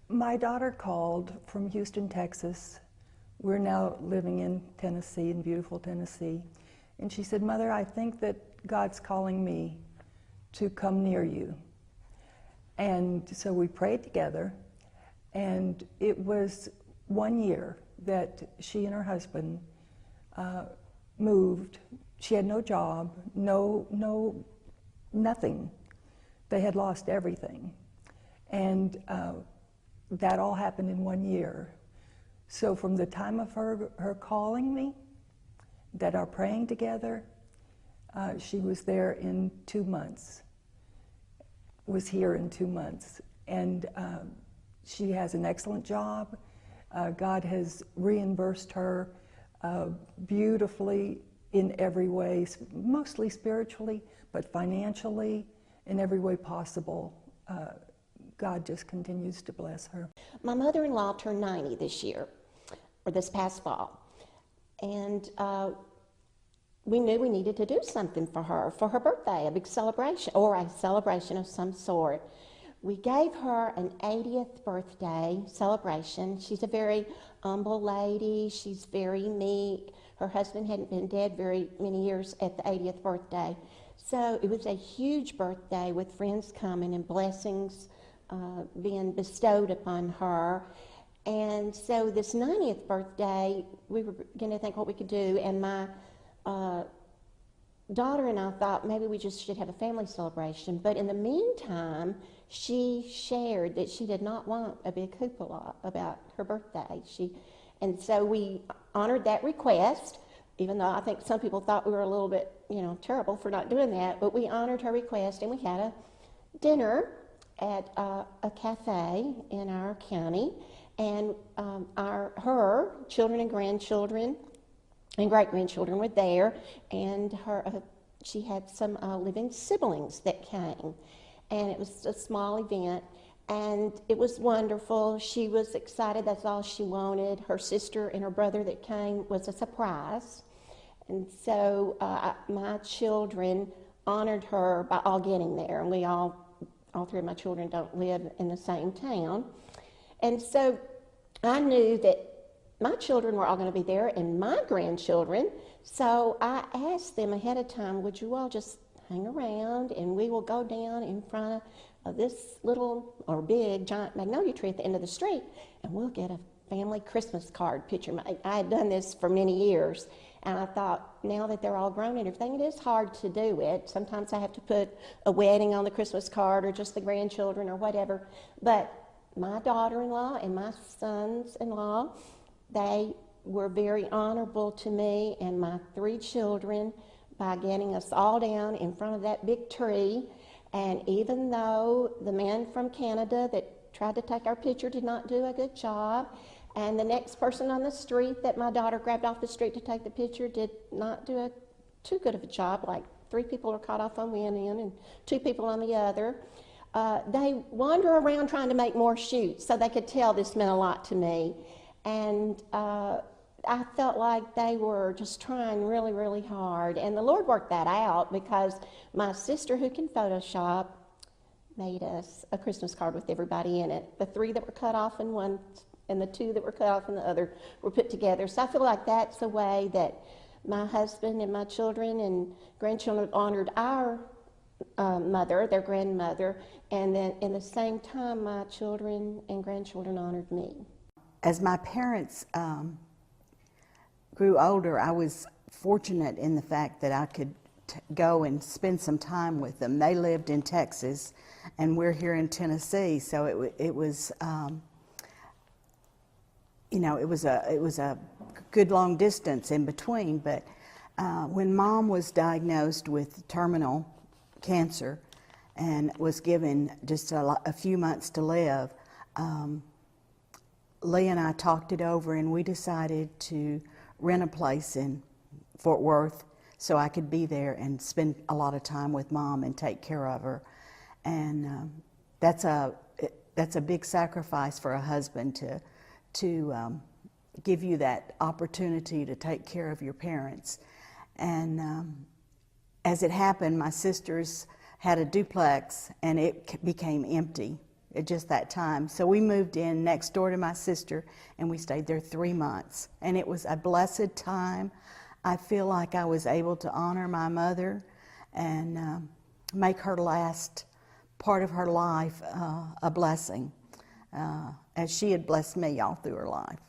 My daughter called from Houston, Texas. We're now living in Tennessee, in beautiful Tennessee. And she said, "Mother, I think that God's calling me to come near you." And so we prayed together, and it was 1 year that she and her husband moved. She had no job, nothing. They had lost everything. And that all happened in 1 year. So from the time of her calling me, that our praying together, she was there in 2 months, was here in 2 months. And she has an excellent job. God has reimbursed her beautifully in every way, mostly spiritually, but financially, in every way possible. God just continues to bless her. My mother-in-law turned 90 this year, or this past fall, and we knew we needed to do something for her birthday, a big celebration, or a celebration of some sort. We gave her an 80th birthday celebration. She's a very humble lady. She's very meek. Her husband hadn't been dead very many years at the 80th birthday. So it was a huge birthday with friends coming and blessings being bestowed upon her. And so this 90th birthday, we were going to think what we could do, and my daughter and I thought maybe we just should have a family celebration. But in the meantime, she shared that she did not want a big hoopla about her birthday. And so we honored that request, even though I think some people thought we were a little bit, terrible for not doing that. But we honored her request, and we had a dinner at a cafe in our county. And her children and grandchildren and great-grandchildren were there, and she had some living siblings that came. And it was a small event, and it was wonderful. She was excited. That's all she wanted. Her sister and her brother that came was a surprise. And so my children honored her by all getting there. And all three of my children don't live in the same town. And so I knew that my children were all going to be there and my grandchildren. So I asked them ahead of time, would you all just hang around and we will go down in front of this little or big giant magnolia tree at the end of the street and we'll get a family Christmas card picture made. I had done this for many years, and I thought, now that they're all grown and everything, it is hard to do it. Sometimes I have to put a wedding on the Christmas card or just the grandchildren or whatever. But my daughter-in-law and my sons-in-law, they were very honorable to me and my 3 children by getting us all down in front of that big tree. And even though the man from Canada that tried to take our picture did not do a good job, and the next person on the street that my daughter grabbed off the street to take the picture did not do too good of a job, like 3 people were caught off on one end and 2 people on the other. They wander around trying to make more shoots so they could tell this meant a lot to me. And I felt like they were just trying really, really hard. And the Lord worked that out because my sister, who can Photoshop, made us a Christmas card with everybody in it. The 3 that were cut off in one and the 2 that were cut off in the other were put together. So I feel like that's a way that my husband and my children and grandchildren honored our mother, their grandmother, and then in the same time my children and grandchildren honored me. As my parents grew older, I was fortunate in the fact that I could go and spend some time with them. They lived in Texas, and we're here in Tennessee, so it was a good long distance in between. But when Mom was diagnosed with terminal cancer and was given just a few months to live, Lee and I talked it over, and we decided to rent a place in Fort Worth so I could be there and spend a lot of time with Mom and take care of her. And that's a big sacrifice for a husband to give you that opportunity to take care of your parents. And as it happened, my sisters had a duplex, and it became empty. at just that time. So we moved in next door to my sister, and we stayed there 3 months. And it was a blessed time. I feel like I was able to honor my mother and make her last part of her life a blessing, as she had blessed me all through her life.